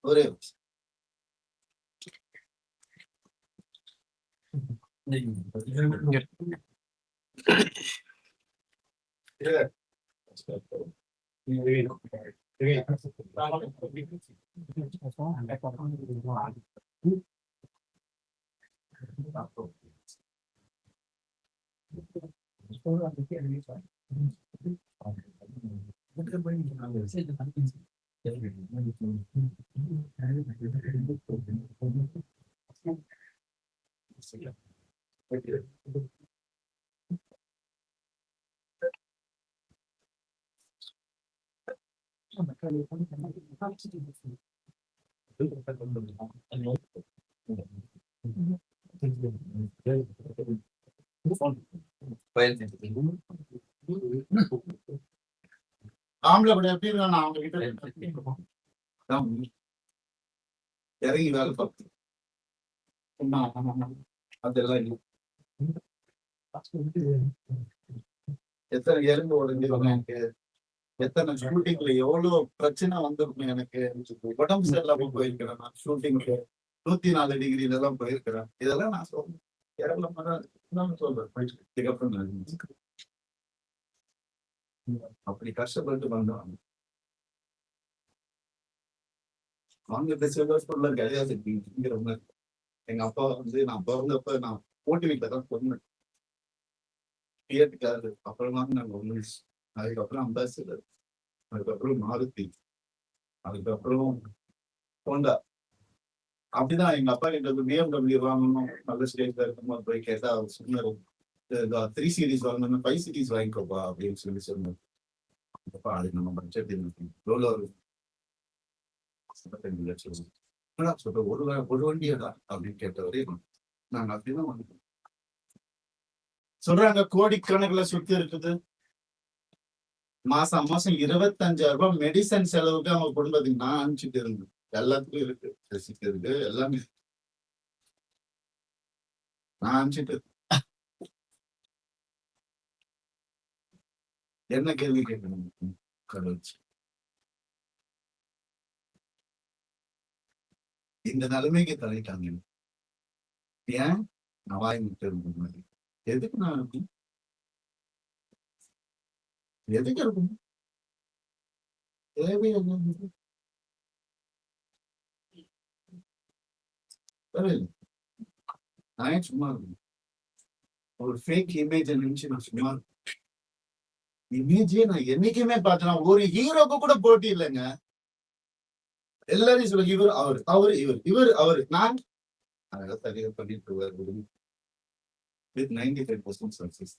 ஒரே ஆம்பளை கூட எப்படி இருக்கான்? அவங்க கிட்ட இறங்கி வேலை பார்த்து அதெல்லாம் இல்லை. எத்தனை எறும்பு உடஞ்சிருக்கும் எனக்கு, எத்தனை ஷூட்டிங்ல எவ்வளவு பிரச்சனை வந்திருக்கும் எனக்கு. உடம்பு சரியில்லாம போயிருக்கிறேன் நான் ஷூட்டிங்க்கு. 104 டிகிரில எல்லாம் போயிருக்கிறேன். இதெல்லாம் நான் சொல்றேன். சொல்றேன் அப்படி கஷ்டப்பட்டு வந்தாங்க. அவங்க சிவஸ்பூர்ல கிடையாது. எங்க அப்பா வந்து நான் பிறந்தப்ப நான் போட்டி வீட்டுல தான் பொண்ணு தியேட்டருக்காரு. அப்புறமா நாங்க ஒண்ணு, அதுக்கப்புறம் அம்பாசிடர், அதுக்கப்புறம் மாருதி, அதுக்கப்புறம் ஹோண்டா. அப்படிதான் எங்க அப்பா கிட்ட வந்து BMW வாங்கணும் நல்ல ஸ்டேஜ்ல இருக்கும்போது போய் கேட்டா அவர் சொன்னாரு, 3 சீரீஸ் வாங்கணும் 5 சீரீஸ் வாங்கிக்கோப்பா அப்படின்னு சொல்லி சொன்னோம். அது நம்ம பட்ஜெட் எவ்வளோ 55 லட்சம் சொல்ற ஒரு வண்டியடா அப்படின்னு கேட்டவரே நாங்க அப்படிதான் வாங்கிட்டோம். சொல்றாங்க கோடிக்கணக்குல சுத்தி இருக்குது. மாசம் 25,000 ரூபாய் மெடிசன் செலவுக்கு அவங்க குடும்பத்துக்கு நான் அனுப்பிச்சுட்டு இருந்தேன். எல்லாத்துக்கும் இருக்கு, ரெசிப்ட் இருக்கு, எல்லாமே நான் அனுப்பிச்சுட்டு. என்ன கேள்வி கேட்கணும் கடவுள்? இந்த நிலைமைக்கு தள்ளிட்டாங்க. ஏன் நான் வாய் விட்டு இருந்த மாதிரி எதுக்கு நான் இருக்கும், எதுக்கு இருக்கும் தேவையில்லை. நான் சும்மா இருக்கணும். ஒரு ஃபேக் இமேஜ் நினைச்சு நான் சும்மா இமேஜே நான் என்னைக்குமே பார்த்தேன். ஒரு ஹீரோக்கு கூட போட்டி இல்லைங்க. எல்லாரையும் சொல்லுங்க, இவர் அவரு அவரு இவர் இவர் அவரு நான் அதெல்லாம் சரியா பண்ணிட்டு வித் 95% சக்சஸ்.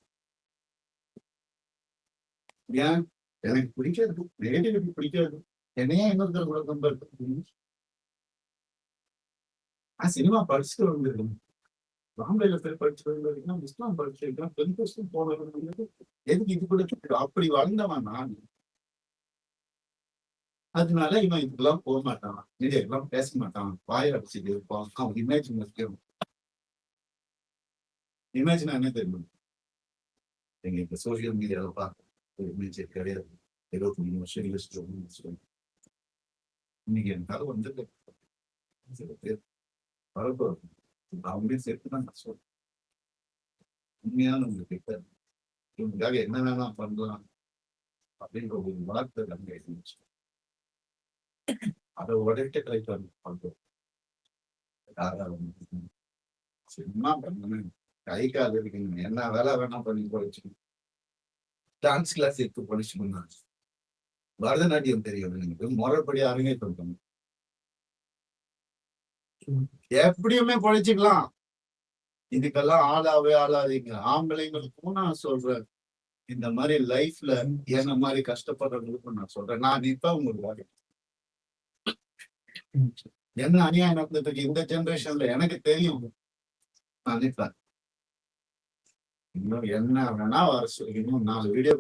ஏன் எனக்கு பிடிக்காது, நெகட்டிவிட்டி பிடிக்காது. என்னையா இன்னொருத்தர் கூட கம்பேர் பண்ணி சினிமா படிச்சுட்டு வந்துருக்கேன். பாம்பேல போய் படிச்சுட்டு வந்திருக்கேன், இஸ்லாம் படிச்சிருக்கேன், 10% போனது. எதுக்கு இது கூட அப்படி வளர்ந்தவன் நான். அதனால இவன் இதுக்கெல்லாம் போக மாட்டான், மீடியாக்கெல்லாம் பேச மாட்டான், வாயை அடிச்சுட்டு இருப்பான். அவன் இமேஜ் முக்கியம். இமேஜினா என்ன தெரியும்? எங்க இந்த சோசியல் மீடியாவை பார்க்க ஒரு இமேஜ் கிடையாது. 23 வருஷம் யோசிச்சு இன்னைக்கு எனக்காக வந்து சில பேர் பரவாயில்ல அவங்களே சேர்த்துதான் நான் சொல்றேன். உண்மையான உங்களுக்கு கிட்ட இவங்களுக்காக என்ன வேணா பண்ணலாம் அப்படின்ற ஒரு வார்த்தை அங்க இருந்துச்சு. அதை உடனே ட்ரை பண்றோம். சும்மா பண்ணணும், கை கால் இருக்குங்க, என்ன வேலை வேணா பண்ணி போயிடுச்சு. டான்ஸ் கிளாஸ் எடுத்து படிச்சுக்கணும், பரதநாட்டியம் தெரியும், எனக்கு முறைப்படி அரங்கேற்றம் பண்ணணும். எப்படியுமே பொழைச்சிக்கலாம். இதுக்கெல்லாம் ஆளாதீங்க. ஆம்பளைங்களுக்கும் நான் சொல்றேன், இந்த மாதிரி லைஃப்ல என்ன மாதிரி கஷ்டப்படுறவங்களுக்கும் நான் சொல்றேன். நான் இப்ப உங்களுக்கு என்ன அநியாயம் நடந்துட்டு இருக்கு இந்த ஜெனரேஷன்ல எனக்கு தெரியும். நான் நினைப்பேன் இன்னும் என்ன வேணா வர சொல்லிக்கணும். 4 வீடியோ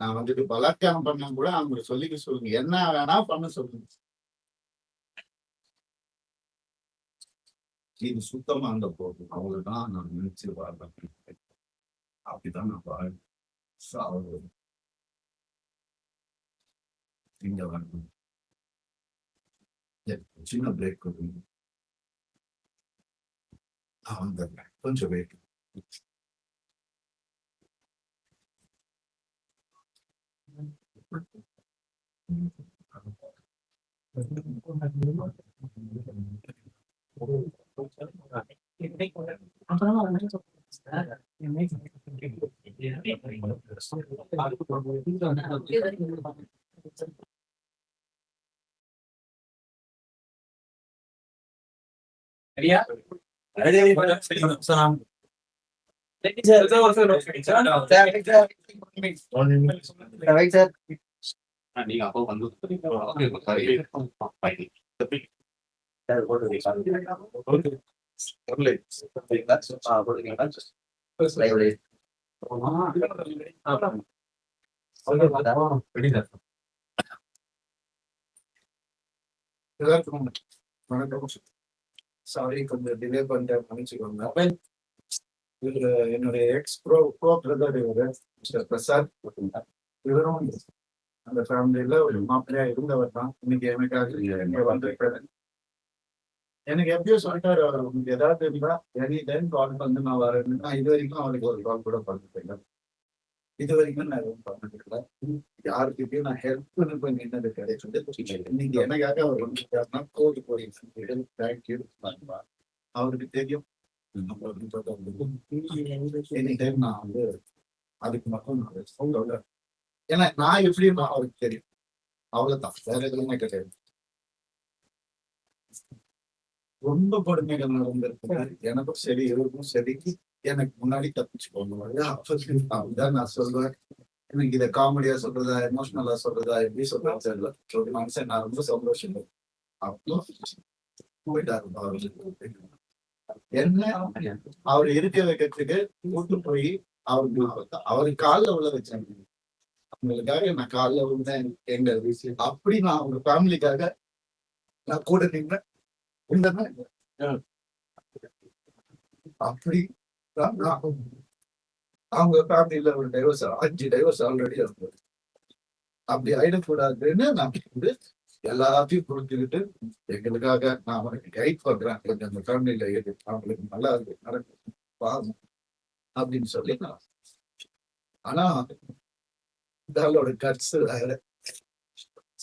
நான் வந்துட்டு பலாத்காரம் பண்ண கூட அவங்களுக்கு சொல்லிக்க சொல்லுங்க, என்ன வேணா பண்ண சொல்லுங்க. இது சுத்தமா அந்த போகும், அவ்வளவுதான் நான் நினைச்சு வாழ்றேன். அப்படிதான் நான் வாழ்றேன். இங்க வரணும், சின்ன பிரேக் கொடுங்க, நான் வந்துடுறேன், கொஞ்சம் வெயிட். நீங்க அப்போ வந்து சாரி கொஞ்சம் டிலே பண்ணிட்டு மன்னிச்சுக்கோங்க. இவரு என்னுடைய எக்ஸ் ப்ரோ பிரதர் இவரு மிஸ்டர் பிரசாத். இவரும் அந்த ஃபேமிலியில ஒரு மாப்பிள்ளையா இருந்தவர் தான். இன்னைக்கு எனக்காக வந்திருக்காரு. எனக்கு எப்படியோ சொல்லிட்டாரு, அவர் உங்களுக்கு ஏதாவது இருந்தா எனி டைம் கால் பண்ணி நான் வரேன்னு. நான் இது வரைக்கும் அவருக்கு ஒரு கால் கூட பண்ணிருக்கேன். இது வரைக்கும் நான் எதுவும் பண்ணதில்லை. யாருக்கிட்டையும் நான் ஹெல்ப் பண்ணி நின்னது கிடையாது. இன்னைக்கு எனக்காக அவர் வந்துட்டாருன்னா கோடி கோடி தேங்க்யூ. அவருக்கு தெரியும் எனி டைம் நான் வந்து அதுக்கு மட்டும் நான் ஏன்னா நான் எப்படியும் அவருக்கு தெரியும், அவ்வளவுதான், வேற எதுவுமே கிடையாது. ரொம்ப கொடுமைகள் நடந்திருக்கு எனக்கும் சரி இவருக்கும் சரி. எனக்கு முன்னாடி தப்பிச்சு போகணும். அப்படிதான் நான் சொல்லுவேன். எனக்கு இதை காமெடியா சொல்றதா, எமோஷனலா சொல்றதா, எப்படி சொல்றதா தெரியல. ஒரு மனுஷன் நான் ரொம்ப சந்தோஷம். அப்போ போயிட்டாரு அவரு. என்ன அவர் இருக்க வைக்கிறதுக்கு கூட்டு போய் அவருக்கு காலில் உள்ள வச்சாங்க. அவங்களுக்காக நான் காலில் விழுந்தேன். எங்க அப்படி நான் அவங்க ஃபேமிலிக்காக நான் கூட நின்றேன். அப்படி அவங்க ஃபேமிலியில ஒரு டைவர்ஸ் 5 டைவர்ஸ் ஆல்ரெடி இருந்தது. அப்படி ஆயிடக்கூடாதுன்னு நான் வந்து எல்லாத்தையும் புரிஞ்சுக்கிட்டு எங்களுக்காக நான் அவனுக்கு கைட் பண்றேன். கொஞ்சம் அந்த ஃபேமிலியில அவங்களுக்கு நல்லா இருக்கு நடக்கும் அப்படின்னு சொல்லி நான். ஆனா இதோட கட்ஸ் வேற.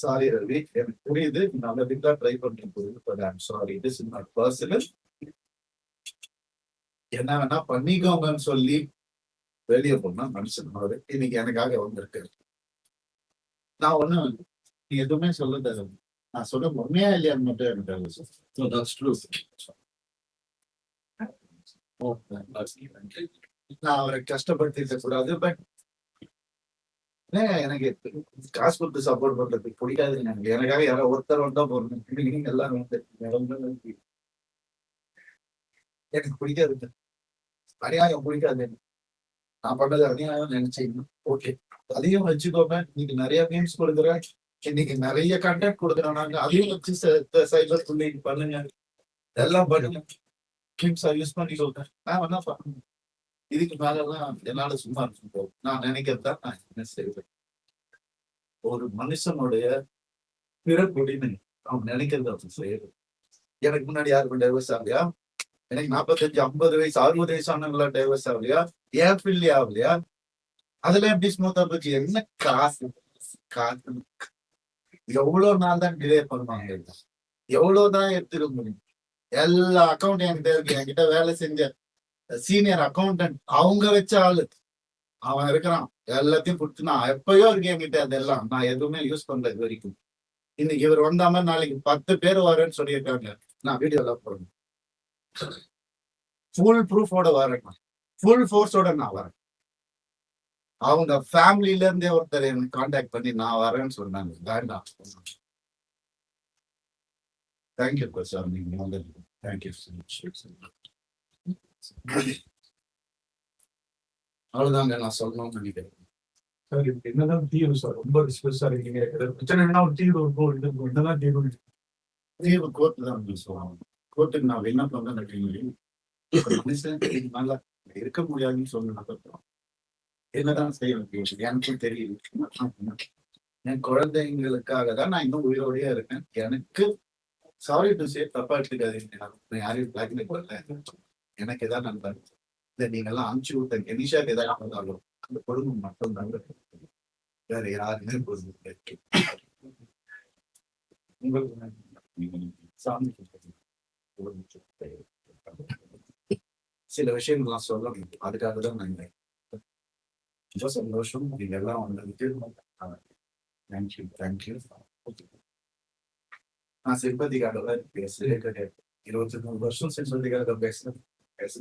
சாரி ரவி, எனக்கு புரியுது, நல்லதுக்கு தான் ட்ரை பண்றேன் புரியுது. But I'm sorry, it is not personal. என்ன வேணா பண்ணிக்கோங்கன்னு சொல்லி வெளியே போனா மனுஷன் அவரு இன்னைக்கு எனக்காக வந்திருக்கு. நான் ஒண்ணும் நீ எதுவுமே சொல்லுது, நான் சொல்ல உண்மையா இல்லையான்னு மட்டும் எனக்கு நான் அவரை கஷ்டப்படுத்திக்க கூடாது. பட் எனக்கு காசு கொடுத்து சப்போர்ட் பண்றதுக்கு பிடிக்காது. எனக்காக யாரோ ஒருத்தர் வந்தா போறோம். எல்லாரும் வந்து எனக்கு பிடிக்காது. அநியாயம் பிடிக்காது. நான் பண்ணது அநியாயம் நினைச்சீங்கன்னா ஓகே, அதையும் வச்சுக்கோங்க. இன்னைக்கு நிறைய மீம்ஸ் கொடுக்குறேன், இன்னைக்கு நிறைய கண்டென்ட் கொடுக்குறோம். நாங்க அதையும் வச்சு சைபர் புல்லிங் பண்ணுங்க, எல்லாம் பண்ணுங்க. மீம்ஸா யூஸ் பண்ணி சொல்றேன். நான் என்ன பண்ணுவேன், இதுக்கு மேலதான் என்னால சும்மா இருக்கும். நான் நினைக்கிறதா நான் என்ன செய்வேன். ஒரு மனுஷனுடைய பிறப்புடின்னு அவன் நினைக்கிறத அவன் செய்யணும். எனக்கு முன்னாடி யாருக்கு டைவர்ஸ் ஆகலையா? எனக்கு 45, 50 வயசு 60 வயசு ஆனவங்களா டைவர்ஸ் ஆகலையா? ஏன் பிள்ளை ஆகலையா? அதெல்லாம் எப்படி ஸ்மூத்தா போச்சு? என்ன காசு காசு எவ்வளவு நாள் தான் டிலே பண்ணுவாங்க? எவ்வளவுதான் எடுத்துக்க முடியும்? எல்லா அக்கௌண்ட் என்கிட்ட இருக்கு. என்கிட்ட வேலை செஞ்ச சீனியர் அக்கௌண்டன்ட் அவங்க வச்ச ஆளு அவன் இருக்கிறான். எல்லாத்தையும் கொடுத்து நான் எப்பயோ இருக்கு என்கிட்ட. அதெல்லாம் நான் எதுவுமே யூஸ் பண்றது வரைக்கும். இன்னைக்கு இவர் வந்தாம நாளைக்கு 10 பேர் வரேன்னு சொல்லியிருக்காங்க. நான் வீடியோ எல்லாம் போடணும், ஃபுல் ப்ரூஃபோட வரேன், ஃபுல் ஃபோர்ஸோட நான் வரேன். அவங்க ஃபேமிலில இருந்தே ஒருத்தர் எனக்கு கான்டாக்ட் பண்ணி நான் வரேன்னு சொன்னாங்க. வேண்டாம். தேங்க்யூ சார், நீங்க வந்தது தேங்க்யூ. அவ்வளவுதாங்க நான் சொல்லணும்னு நினைக்கிறேன். சார் இதுக்கு என்னதான் தீர்வு சார்? ரொம்ப ரிஸ்பெக்ட் சார். நீங்க பிரச்சனை என்ன ஒரு தீர்வு இருக்கும், என்னதான் தீர்வு? தீர்வு கோர்ட்டு தான் சொல்லுவாங்க. கோர்ட்டுக்கு நான் விண்ணப்பம் தான் கட்டிங்க நல்லா இருக்க முடியாதுன்னு சொன்னதுக்கு என்னதான் செய்ய முடியும் எனக்கும் தெரியுது. என் குழந்தைங்களுக்காக தான் நான் இன்னும் உயிரோடயே இருக்கேன். எனக்கு சாரி டு சே, தப்பா எடுத்துக்காதீங்க. யாரையும் பிளாக்மெயில் பண்ணல. எனக்கு ஏதாவது நண்பர் இல்லை, நீங்க எல்லாம் அனுப்பிச்சு விட்ட கெனிஷாக்கு ஏதாவது இருந்தாலும் அந்த பொழுது மட்டும் தான் வேற யாருமே பொழுது சில விஷயங்கள்லாம் சொல்ல முடியும். அதுக்காக தான் நாங்க ரொம்ப சந்தோஷம் நீங்க எல்லாம் வந்துட்டு. Thank you thank you. நான் சிம்பதிக்காக பேசவே கிடையாது. 23 வருஷம் சிம்பதிக்காக பேசுறேன். அது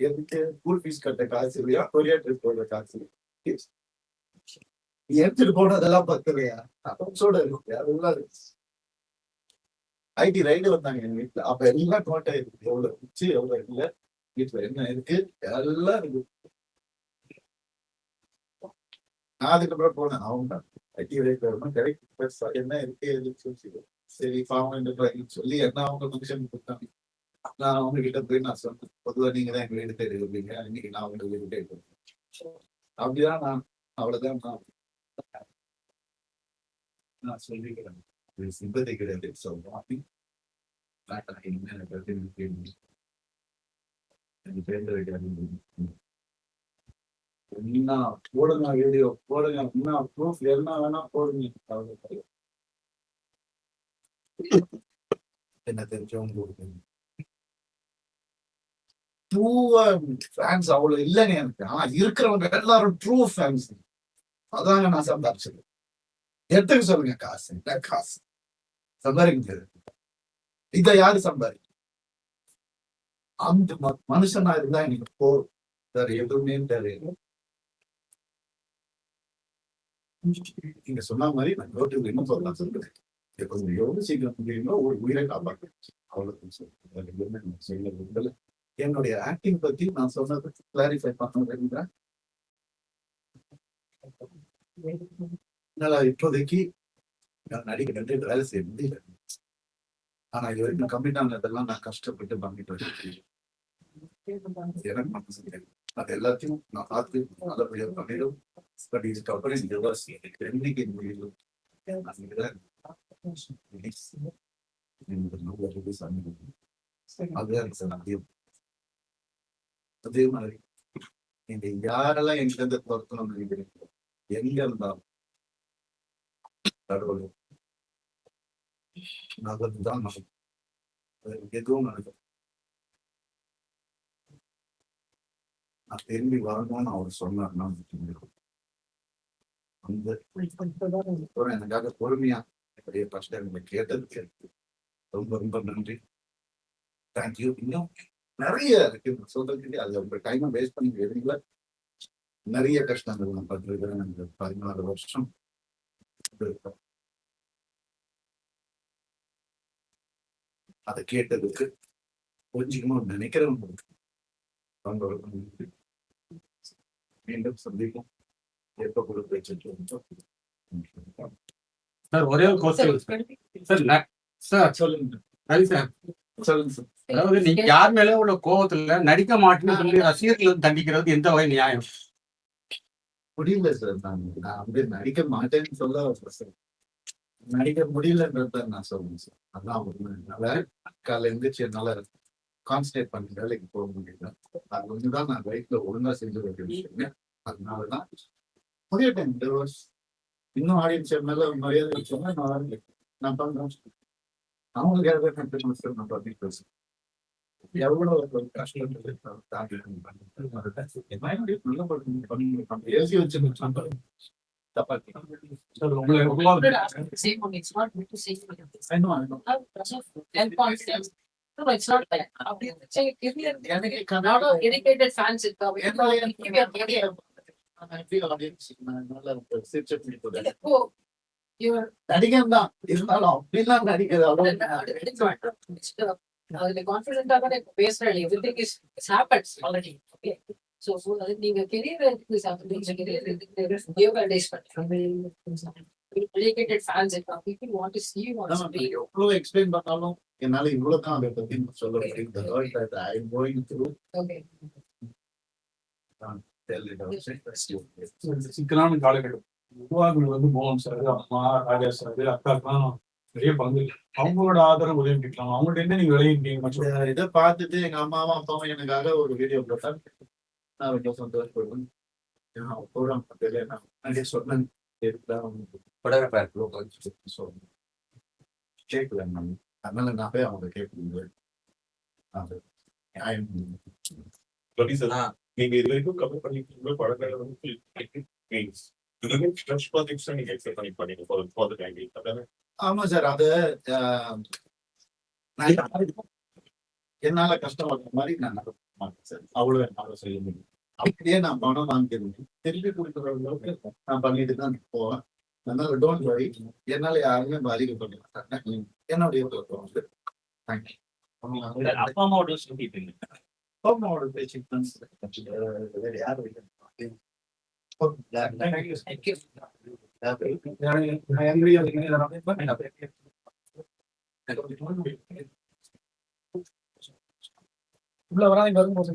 எதுக்கு ஸ்கூல் ஃபீஸ் கட்ட காசு இல்லையா? கொரியா ட்ரிப் போடுற காசு எடுத்துட்டு போனதெல்லாம் பத்தலையா? இருக்கு அதெல்லாம் இருக்கு. ஐடி ரைடு வந்தாங்க எங்க வீட்டுல. அப்ப எல்லாம் நோட் ஆயிருக்கு. எவ்வளவு இருந்துச்சு எவ்வளவு இல்ல, வீட்டுல என்ன இருக்கு எல்லாம் இருக்கு. நான் அதுக்கப்புறம் போனேன். அவங்க ஐடி ரைடு வரணும் கிடைக்கும் என்ன இருக்கு சரி பாவம் சொல்லி என்ன அவங்க ஃபங்க்ஷன் கொடுத்தாங்க. நான் அவங்க கிட்ட போய் நான் சொன்னேன், பொதுவா நீங்க தான் எங்க வீடு தேடி இருப்பீங்க, இன்னைக்கு நான் உங்க வீடு தேடி அப்படிதான் நான் அவ்வளவுதான் நான் சொல்லிக்கிறேன். சிம்பதி கிடையாது. போடுங்க வீடியோ போடுங்க, என்ன ப்ரூஃப் என்ன வேணா போடுங்க. என்ன தெரிஞ்சவங்க ட்ரூவா ஃபேன்ஸ் அவ்வளவு இல்லைங்க எனக்கு. ஆனா இருக்கிறவங்க எல்லாரும் ட்ரூ ஃபேன்ஸ். அதாங்க நான் சம்பாதிச்சது. எடுத்துக்க சொல்லுங்க காசு. என்ன காசு சம்பாதிக்க முடியாது. இதை யாரு சம்பாதிக்க? அந்த மனுஷனா இருந்தா எனக்கு போதும். வேற எதுவுமே தெரியல. நீங்க சொன்ன மாதிரி நான் ரோட்டுக்கு இன்னும் சொல்லலாம் சொல்றேன். கொஞ்சம் எவ்வளவு சீக்கிரம் முடியுமோ ஒரு உயிரை காப்பாற்று. அவ்வளவு சொல்லுங்க. என்னுடைய ஆக்டிங் பத்தி நான் சொன்னது கிளாரிஃபை பண்ண இப்போதைக்கு நான் நடிக்க வேலை செய்ய முடியல. ஆனா இது வரைக்கும் கம்ப்ளீட் ஆனதெல்லாம் நான் கஷ்டப்பட்டு பண்ணிட்டு வரேன். எனக்கு மனசு தெரியும். அது எல்லாத்தையும் நான் பார்த்து நல்லபடியா பண்ணிடும். பட் இதுக்கப்புறம் எனக்கு என்னைக்கு முடியும் அதே மாதிரி நீங்க யாரெல்லாம் எங்க இருந்து பொருத்தணும் நினைக்கிறீங்களோ எங்க இருந்தாலும் கடவுள் நல்லதுதான் நடக்கும். எதுவும் நடக்கும். நான் திரும்பி வரணும்னு அவர் சொன்னார்னா அந்த எனக்காக பொறுமையா என்னுடைய கஷ்டங்களை கேட்டதுக்கு ரொம்ப ரொம்ப நன்றி. தேங்க்யூ. இன்னும் நிறைய இருக்கு சொல்றதுக்கு. அது உங்க டைமை வேஸ்ட் பண்ணி எழுதிங்களா? நிறைய கஷ்டங்கள் நான் பட்டிருக்கிறேன். இந்த 14 வருஷம் அதை கேட்டதுக்கு கொஞ்சமா நினைக்கிறவங்களுக்கு மீண்டும் சந்திப்போம். எப்ப கூட பேச்சு சார் ஒரே ஒரு கோர்ஸ் சார் சார் சொல்லுங்க. ரவி சார் சொல்லுங்க சார். அதாவது நீங்க யார் மேல உள்ள கோபத்துல நடிக்க மாட்டேன்னு சொல்லி ரசிகர்கள் தண்டிக்கிறது எந்த வகை நியாயம்? முடியல சார். நான் வந்து நடிக்க மாட்டேன்னு சொல்ல சார். நடிக்க முடியலன்றத நான் சொல்லுங்க சார். அதான் என்னால காலைல எழுந்திரிச்சு என்னால கான்சன்ட்ரேட் பண்ணி வேலைக்கு போக முடியல. அது ஒண்ணுதான் நான் லைஃப்ல ஒழுங்கா செஞ்ச வேண்டிய விஷயம். அதனாலதான் முடியட்டேன். இன்னும் ஆடியன்ஸ் மேல மரியாதை சொன்னா நான் பண்றேன். அவங்களுக்காக நான் பண்ணிட்டு பேசுறேன். எவ்வளவு கஷ்டம் எழுதி வச்சு தப்பாத்தி No, it's not like educated fans. நடிகன் தான் இருந்தாலும் அப்படிலாம் நடிக்கிறது கான்பிடென்டா தான் பேசுறேன். Everything is happens already. Okay. So நீங்க career educated fans people want to see you on screen. எவ்வளவு எக்ஸ்பிளைன் பண்ணாலும் என்னால இவ்வளவுதான் அதை பத்தி சொல்ல முடியும். Okay. சிக்கலான காலகட்டம் உருவாக்குறது வந்து மோகன் சார், அம்மா, ராஜா சார், அக்காக்கெல்லாம் நிறைய பங்கு. அவங்களோட ஆதரவு உதவி கேட்கலாம். அவங்கள்ட்ட என்ன நீங்க விளையிட்டீங்க? இதை பார்த்துட்டு எங்க அம்மாவும் அப்பாவும் எனக்காக ஒரு வீடியோ போட்டாங்க. நான் ரொம்ப சந்தோஷப்படுவேன். நிறைய சொன்னேன். கேட்கல. அதனால நான் போய் அவங்க கேட்க நீங்க இது வரைக்கும் கவர் பண்ணிட்டு படங்களை வந்து ஆமா சார். அது என்னால கஷ்டப்படுற மாதிரி நான் மாட்டேன் சார். அவ்வளவு என்னால செய்ய முடியும். அப்படியே நான் பணம் வாங்கிருந்தேன் திருப்பி கொடுக்குற அளவுக்கு நான் பண்ணிட்டு தான் போவேன். அதனால டோன்ட் வரி. என்னால யாருமே பாதிக்கப்பட மாட்டாங்க. என்னுடைய தேங்க்யூ. அப்பா அம்மாவோட சொல்லிட்டு அம்மாவோட பேச்சு யாரும் உள்ள வராங்க வரும்போது